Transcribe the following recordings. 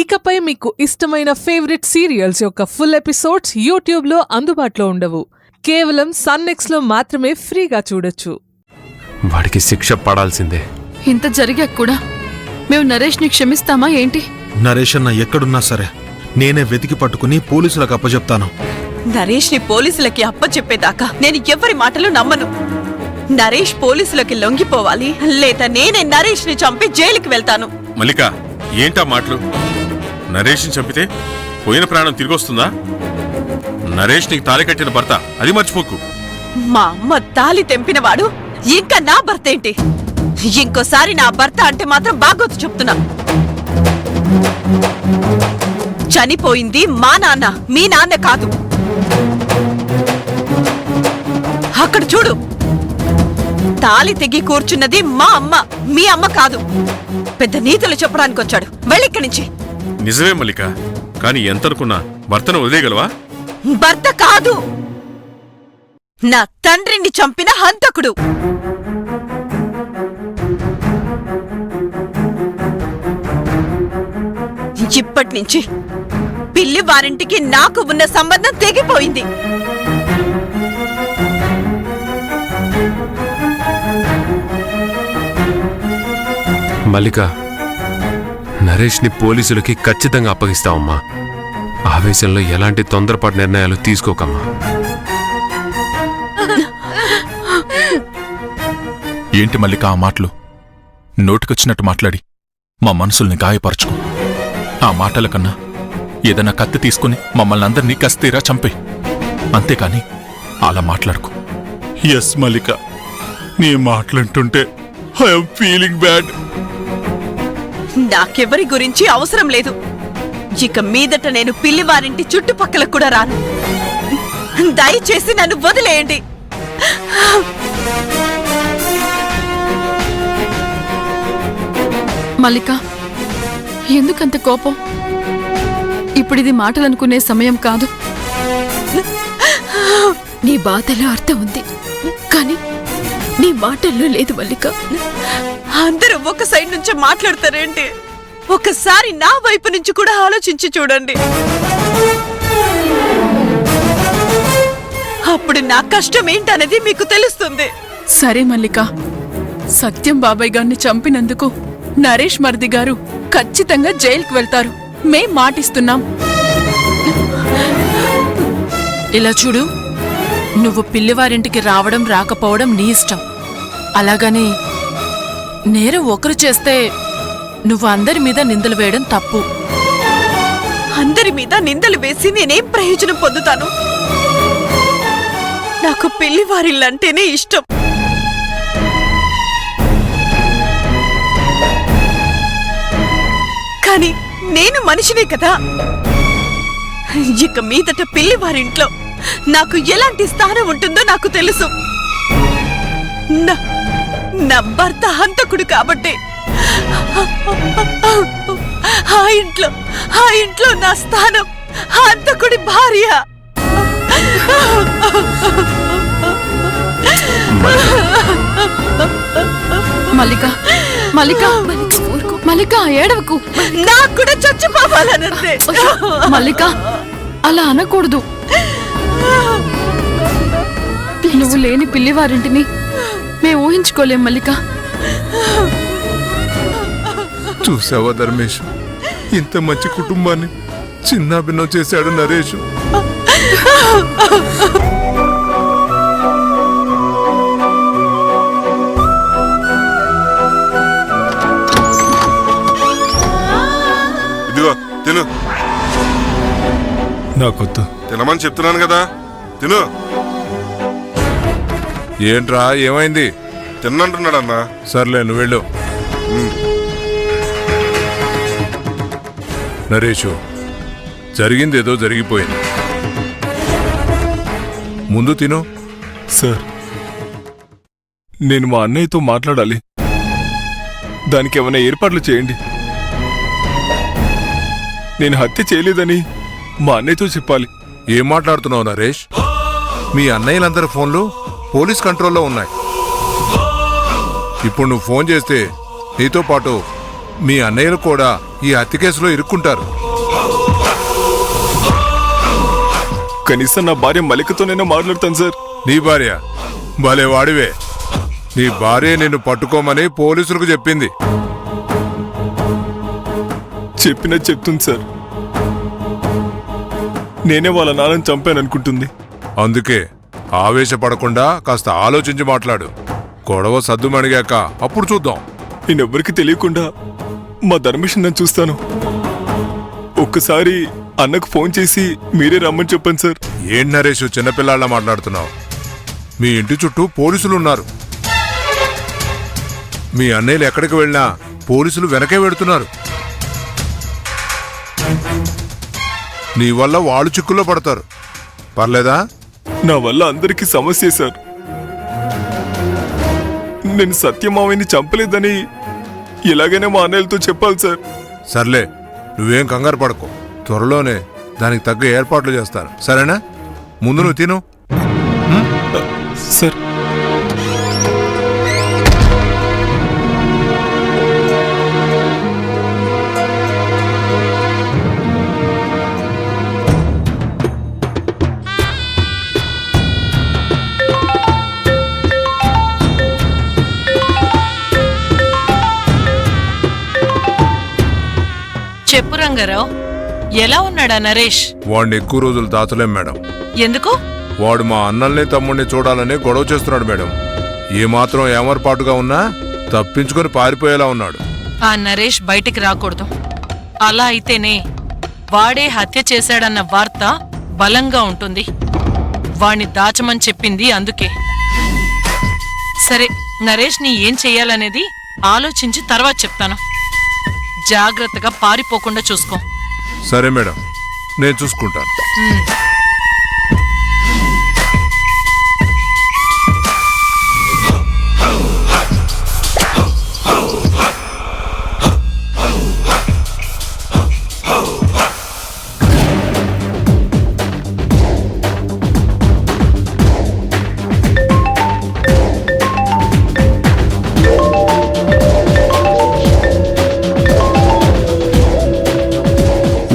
ఇకపై మీకు ఇష్టమైన ఫేవరెట్ సీరియల్స్ యొక్క ఫుల్ ఎపిసోడ్స్ యూట్యూబ్లో అందుబాటులో ఉండవు. కేవలం సన్నెక్స్లో మాత్రమే ఫ్రీగా చూడొచ్చు. వాడికి శిక్ష పడాల్సిందే. ఇంత జరిగాక కూడా మేము నరేష్ని క్షమిస్తామా ఏంటి? నరేష్ అన్న ఎక్కడున్నా సరే నేనే వెతికి పట్టుకుని పోలీసులకు అప్పచెప్తాను. నరేష్ని పోలీసులకి అప్పచెప్పేదాకా నేను ఎవరి మాటలు నమ్మను. నరేష్ పోలీసులకి లొంగిపోవాలి, లేదా నేనే నరేష్ని చంపి జైలుకి వెళ్తాను. మల్లిక, ఏంటా మాటలు? నరేష్ని చంపితే పోయిన ప్రాణం తిరిగొస్తుందా? నరేష్ నీకు తాళి కట్టిన భర్త, అది మర్చిపోకు. మా అమ్మ తాలి తెంపినవాడు ఇంకా నా భర్త ఏంటి? ఇంకోసారి నా భర్త అంటే మాత్రం బాగోతు చెప్తున్నా. చనిపోయింది మా నాన్న, మీ నాన్న కాదు. అక్కడ చూడు, తాలి తెగి కూర్చున్నది మా అమ్మ, మీ అమ్మ కాదు. పెద్ద నీతులు చెప్పడానికి వచ్చాడు. వెళ్ళిక్కడి నుంచి. నిజమే మల్లిక, కానీ ఎంతనుకున్నా భర్తను వదిలేయగలవా? భర్త కాదు, నా తండ్రిని చంపిన హంతకుడు. ఇప్పటినుంచి పిల్లి వారింటికి నాకు ఉన్న సంబంధం తెగిపోయింది. మల్లిక, నరేష్ని పోలీసులకి ఖచ్చితంగా అప్పగిస్తావమ్మా. ఆవేశంలో ఎలాంటి తొందరపాటు నిర్ణయాలు తీసుకోకమ్మా. ఏంటి మల్లిక ఆ మాటలు? నోటికొచ్చినట్టు మాట్లాడి మా మనసుల్ని గాయపరచుకో. ఆ మాటల కన్నా ఏదైనా కత్తి తీసుకుని మమ్మల్ని అందరినీ కస్తీరా చంపే, అంతేకాని అలా మాట్లాడుకో. ఎస్ మల్లిక, నీ మాటలంటుంటే ఐఎమ్ ఫీలింగ్ బ్యాడ్. నాకెవరి గురించి అవసరం లేదు. ఇక మీదట నేను పిల్లివారింటి చుట్టుపక్కల కూడా రాను. దయచేసి నన్ను వదిలేయండి. మల్లిక, ఎందుకంత కోపం? ఇప్పుడిది మాటలనుకునే సమయం కాదు. నీ బాధలో అర్థం ఉంది, కానీ నీ మాటల్లో లేదు మల్లిక. అందరూ ఒక సైడ్ నుంచి మాట్లాడతారేంటి? ఒకసారి నా వైపు నుంచి కూడా ఆలోచించి చూడండి. అప్పుడు నా కష్టం ఏంటనేది మీకు తెలుస్తుంది. సరే మల్లిక, సత్యం బాబాయ్ గారిని చంపినందుకు నరేష్ మర్ది గారు ఖచ్చితంగా జైలుకు వెళ్తారు. మేం మాటిస్తున్నాం. ఇలా చూడు, నువ్వు పిల్లివారింటికి రావడం రాకపోవడం నీ ఇష్టం. అలాగని నేరం ఒకరు చేస్తే నువ్వు అందరి మీద నిందలు వేయడం తప్పు. అందరి మీద నిందలు వేసి నేనేం ప్రయోజనం పొందుతాను? నాకు పిల్లివారిల్లంటేనే ఇష్టం. కానీ నేను మనిషినే కదా. ఇక మీదట పిల్లివారింట్లో నాకు ఎలాంటి స్థానం ఉంటుందో నాకు తెలుసు. నా భర్త హంతకుడు కాబట్టి ఆ ఇంట్లో నా స్థానం హంతకుడి భార్య. మల్లిక, మల్లిక, మల్లిక, ఏడవకు. నాకు కూడా చచ్చిపోవాలనంతే. మల్లిక, అలా అనకూడదు. నువ్వు లేని పిల్లివారింటిని మేము ఊహించుకోలేం మల్లిక. చూసావా ధర్మేష్, ఇంత మంచి కుటుంబాన్ని చిన్నాభిన్నం చేశాడు నరేష్. ఇదిగో తిను. నాకొద్దు. తినమని చెప్తున్నాను కదా, తిను. ఏంట్రా, ఏమైంది? తిన్నంటున్నాడన్నా. సర్లే, నువ్వు వెళ్ళు. నరేషు, జరిగిందేదో జరిగిపోయింది. ముందు తిను. సార్, నేను మా అన్నయ్యతో మాట్లాడాలి. దానికి ఏమైనా ఏర్పాట్లు చేయండి. నేను హత్య చేయలేదని మా అన్నయ్యతో చెప్పాలి. ఏం మాట్లాడుతున్నావు నరేష్? మీ అన్నయ్యలందరి ఫోన్లు పోలీస్ కంట్రోల్లో ఉన్నాయి. ఇప్పుడు నువ్వు ఫోన్ చేస్తే నీతో పాటు మీ అన్నయ్యలు కూడా ఈ హత్య కేసులో ఇరుక్కుంటారు. కనీసం నా భార్య మల్లికతోనైనా మాట్లాడతాను సార్. నీ భార్య భలే వాడివే. నీ భార్య నిన్ను పట్టుకోమని పోలీసులకు చెప్పింది. చెప్పినా చెప్తుంది సార్. నేనే వాళ్ళ నాన్నని చంపాననుకుంటుంది. అందుకే ఆవేశపడకుండా కాస్త ఆలోచించి మాట్లాడు. గొడవ సద్దుమణిగాక అప్పుడు చూద్దాం. నేనెవ్వరికి తెలియకుండా మా ధర్మేష్ నన్ను చూస్తాను. ఒక్కసారి అన్నకు ఫోన్ చేసి మీరే రమ్మని చెప్పండి సార్. ఏం నరేష్ చిన్నపిల్లాళ్ళ మాట్లాడుతున్నావు? మీ ఇంటి చుట్టూ పోలీసులు ఉన్నారు. మీ అన్నయ్యలు ఎక్కడికి వెళ్ళినా పోలీసులు వెనకే వెడుతున్నారు. నీ వల్ల వాళ్ళు చిక్కుల్లో పడతారు. పర్లేదా? నా వల్ల అందరికీ సమస్య సార్. నేను సత్యమావయ్యని చంపలేదని ఎలాగైనా మా అన్నయ్యలతో చెప్పాలి సార్. సర్లే, నువ్వేం కంగారు పడకు. త్వరలోనే దానికి తగ్గ ఏర్పాట్లు చేస్తాను. సరేనా? ముందు నువ్వు తిను. సార్ చెప్పు రంగారావు, ఎలా ఉన్నాడా నరేష్? వాడిని ఎక్కువ రోజులు దాచలేం మేడం. ఎందుకు? వాడు మా అన్నల్ని తమ్ముడిని చూడాలని గొడవ చేస్తున్నాడు మేడం. ఏమాత్రం ఏమరపాటుగా ఉన్నా తప్పించుకొని పారిపోయేలా ఉన్నాడు. ఆ నరేష్ బయటికి రాకూడదు. అలా అయితేనే వాడే హత్య చేశాడన్న వార్త బలంగా ఉంటుంది. వాణ్ణి దాచమని చెప్పింది అందుకే. సరే, నరేష్ ని ఏం చెయ్యాలనేది ఆలోచించి తర్వాత చెప్తాను. జాగ్రత్తగా పారిపోకుండా చూసుకో. సరే మేడం, నేను చూసుకుంటాను.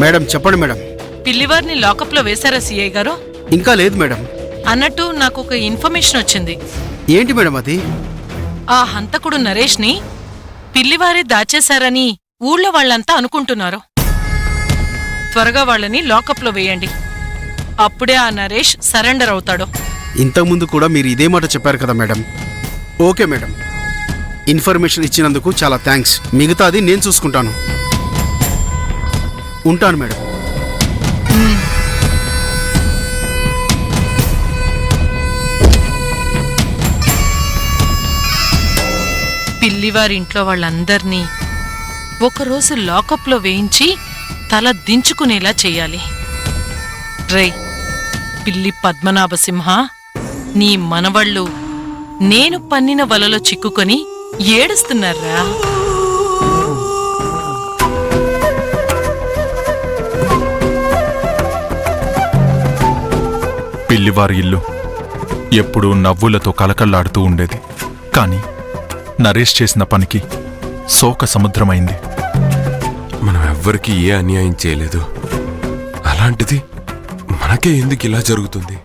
మేడం చెప్పండి మేడం. పిల్లివారిని లాకప్ లో వేశారా సిఐ గారు? ఇంకా లేదు మేడం. అన్నట్టు నాకు ఒక ఇన్ఫర్మేషన్ వచ్చింది. ఏంటి మేడం అది? ఆ హంతకుడు నరేష్ ని పిల్లివారే దాచేశారని ఊళ్ళో వాళ్ళంతా అనుకుంటున్నారు. త్వరగా వాళ్ళని లాకప్ లో వేయండి. అప్పుడే ఆ నరేష్ సరెండర్ అవుతాడు. ఇంతకుముందు కూడా మీరు ఇదే మాట చెప్పారు కదా మేడం. ఓకే మేడం, ఇన్ఫర్మేషన్ ఇచ్చినందుకు చాలా థ్యాంక్స్. మిగతాది నేను చూసుకుంటాను. ఉంటాను మేడం. పిల్లివారింట్లో వాళ్ళందర్నీ ఒకరోజు లాకప్ లో వేయించి తల దించుకునేలా చెయ్యాలి. రేయ్ పిల్లి పద్మనాభసింహ, నీ మనవళ్ళు నేను పన్నిన వలలో చిక్కుకొని ఏడుస్తున్నారా? పిల్లివారి ఇల్లు ఎప్పుడూ నవ్వులతో కలకల్లాడుతూ ఉండేది. కాని నరేష్ చేసిన పనికి శోక సముద్రమైంది. మనం ఎవ్వరికీ ఏ అన్యాయం చేయలేదు. అలాంటిది మనకే ఎందుకు ఇలా జరుగుతుంది?